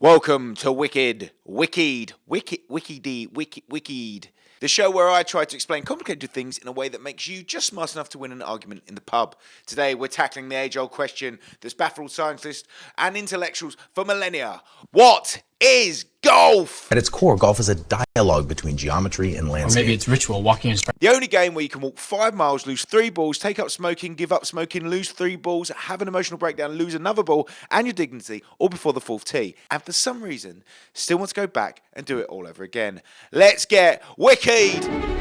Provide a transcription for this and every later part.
Welcome to WIKI-d, WIKI-d, the show where I try to explain complicated things in a way that makes you just smart enough to win an argument in the pub. Today we're tackling the age-old question that's baffled scientists and intellectuals for millennia. What is golf? At its core, golf is a dialogue between geometry and landscape. Or maybe it's ritual, walking in straight. The only game where you can walk 5 miles, lose 3 balls, take up smoking, give up smoking, lose 3 balls, have an emotional breakdown, lose another ball and your dignity, all before the 4th tee. And for some reason, still want to go back and do it all over again. Let's get WIKI-d!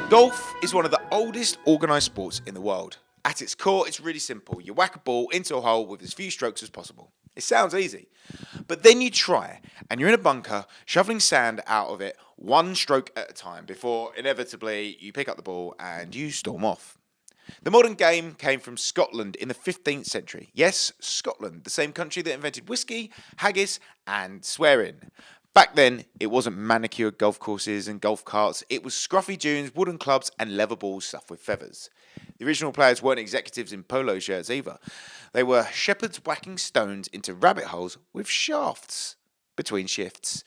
Golf is one of the oldest organised sports in the world. At its core, it's really simple. You whack a ball into a hole with as few strokes as possible. It sounds easy. But then you try, and you're in a bunker, shoveling sand out of it, 1 stroke at a time, before inevitably you pick up the ball and you storm off. The modern game came from Scotland in the 15th century. Yes, Scotland, the same country that invented whiskey, haggis, and swearing. Back then, it wasn't manicured golf courses and golf carts. It was scruffy dunes, wooden clubs, and leather balls stuffed with feathers. The original players weren't executives in polo shirts either. They were shepherds whacking stones into rabbit holes with shafts between shifts.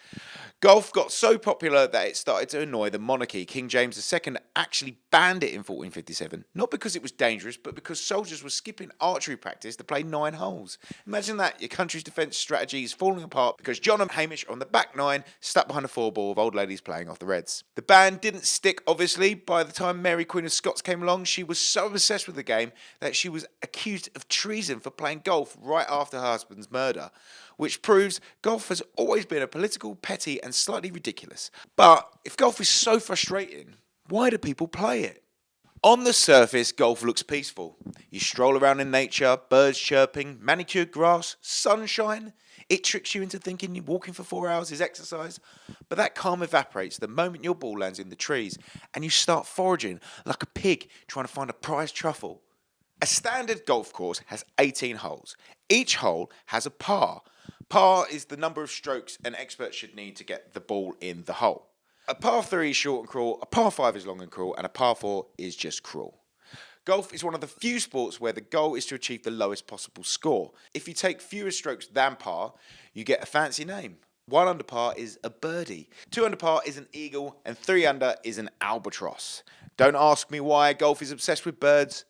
Golf got so popular that it started to annoy the monarchy. King James II actually banned it in 1457, not because it was dangerous, but because soldiers were skipping archery practice to play 9 holes. Imagine that, your country's defence strategy is falling apart because John and Hamish are on the back 9, stuck behind a 4-ball of old ladies playing off the reds. The ban didn't stick, obviously. By the time Mary, Queen of Scots came along, she was so obsessed with the game that she was accused of treason for playing golf right after her husband's murder, which proves golf has always been a political, petty and slightly ridiculous. But if golf is so frustrating, why do people play it? On the surface, golf looks peaceful. You stroll around in nature, birds chirping, manicured grass, sunshine. It tricks you into thinking walking for 4 hours is exercise. But that calm evaporates the moment your ball lands in the trees and you start foraging like a pig trying to find a prized truffle. A standard golf course has 18 holes. Each hole has a par. Par is the number of strokes an expert should need to get the ball in the hole. A par 3 is short and cruel, a par 5 is long and cruel, and a par 4 is just cruel. Golf is one of the few sports where the goal is to achieve the lowest possible score. If you take fewer strokes than par, you get a fancy name. 1 under par is a birdie, 2 under par is an eagle, and 3 under is an albatross. Don't ask me why golf is obsessed with birds.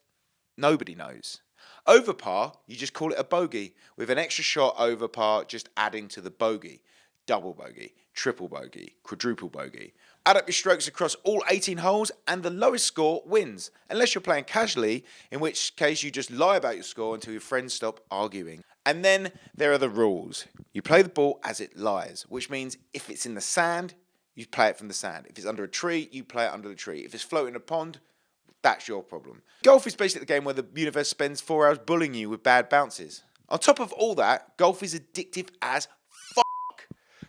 Nobody knows. Over par, you just call it a bogey, with an extra shot over par just adding to the bogey. Double bogey, triple bogey, quadruple bogey. Add up your strokes across all 18 holes and the lowest score wins. Unless you're playing casually, in which case you just lie about your score until your friends stop arguing. And then there are the rules. You play the ball as it lies, which means if it's in the sand, you play it from the sand. If it's under a tree, you play it under the tree. If it's floating in a pond, that's your problem. Golf is basically the game where the universe spends 4 hours bullying you with bad bounces. On top of all that, golf is addictive as fuck.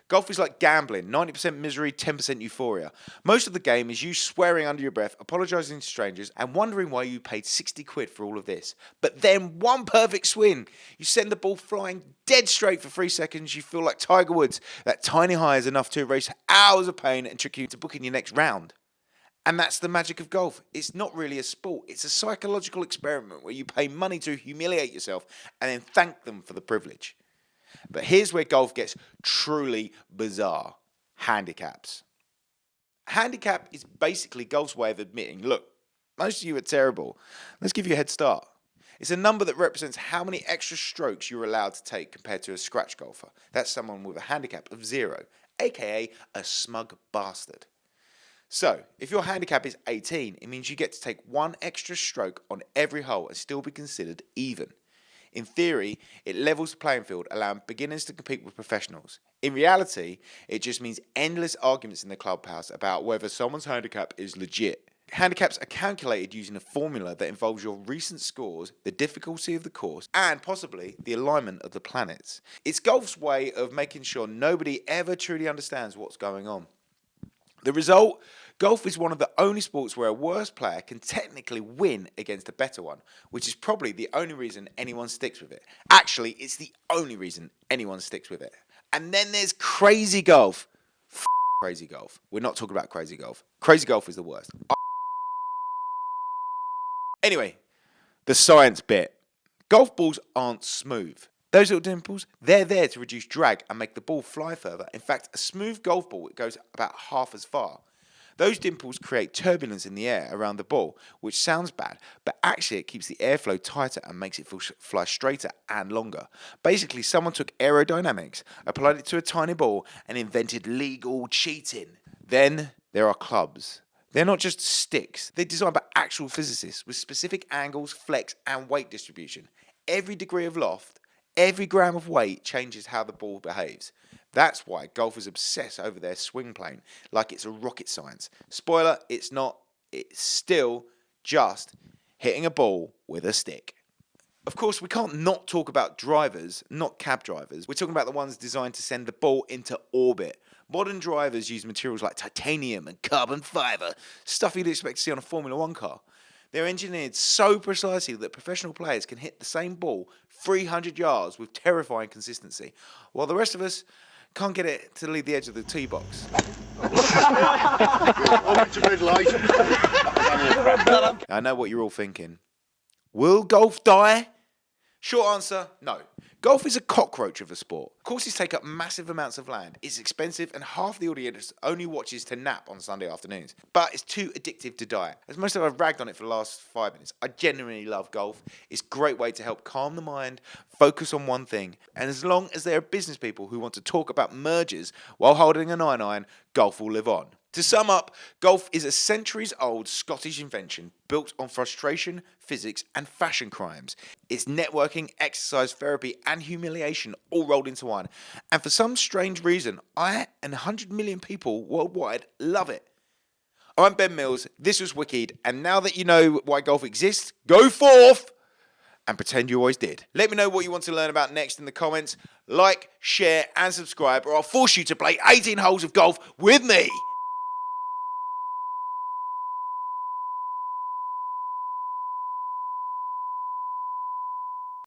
Golf is like gambling, 90% misery, 10% euphoria. Most of the game is you swearing under your breath, apologising to strangers, and wondering why you paid 60 quid for all of this. But then one perfect swing, you send the ball flying dead straight for 3 seconds, you feel like Tiger Woods. That tiny high is enough to erase hours of pain and trick you into booking your next round. And that's the magic of golf. It's not really a sport. It's a psychological experiment where you pay money to humiliate yourself and then thank them for the privilege. But here's where golf gets truly bizarre. Handicaps. Handicap is basically golf's way of admitting, look, most of you are terrible. Let's give you a head start. It's a number that represents how many extra strokes you're allowed to take compared to a scratch golfer. That's someone with a handicap of 0, aka a smug bastard. So, if your handicap is 18, it means you get to take 1 extra stroke on every hole and still be considered even. In theory, it levels the playing field, allowing beginners to compete with professionals. In reality, it just means endless arguments in the clubhouse about whether someone's handicap is legit. Handicaps are calculated using a formula that involves your recent scores, the difficulty of the course, and possibly the alignment of the planets. It's golf's way of making sure nobody ever truly understands what's going on. The result? Golf is one of the only sports where a worse player can technically win against a better one, which is probably the only reason anyone sticks with it. Actually, it's the only reason anyone sticks with it. And then there's crazy golf. Crazy golf. We're not talking about crazy golf. Crazy golf is the worst. Anyway, the science bit. Golf balls aren't smooth. Those little dimples, they're there to reduce drag and make the ball fly further. In fact, a smooth golf ball, it goes about half as far. Those dimples create turbulence in the air around the ball, which sounds bad, but actually it keeps the airflow tighter and makes it fly straighter and longer. Basically, someone took aerodynamics, applied it to a tiny ball, and invented legal cheating. Then there are clubs. They're not just sticks. They're designed by actual physicists with specific angles, flex, and weight distribution. Every degree of loft, every gram of weight changes how the ball behaves. That's why golfers obsess over their swing plane like it's a rocket science. Spoiler, it's not. It's still just hitting a ball with a stick. Of course, we can't not talk about drivers, not cab drivers. We're talking about the ones designed to send the ball into orbit. Modern drivers use materials like titanium and carbon fiber, stuff you'd expect to see on a Formula One car. They're engineered so precisely that professional players can hit the same ball 300 yards with terrifying consistency, while the rest of us can't get it to leave the edge of the tee box. I know what you're all thinking. Will golf die? Short answer, no. Golf is a cockroach of a sport. Courses take up massive amounts of land, it's expensive, and half the audience only watches to nap on Sunday afternoons. But it's too addictive to die. As most of I've ragged on it for the last 5 minutes, I genuinely love golf. It's a great way to help calm the mind, focus on one thing, and as long as there are business people who want to talk about mergers while holding an iron, golf will live on. To sum up, golf is a centuries-old Scottish invention built on frustration, physics, and fashion crimes. It's networking, exercise, therapy, and humiliation all rolled into one. And for some strange reason, I and 100 million people worldwide love it. I'm Ben Mills, this was WIKI-d, and now that you know why golf exists, go forth and pretend you always did. Let me know what you want to learn about next in the comments. Like, share, and subscribe, or I'll force you to play 18 holes of golf with me.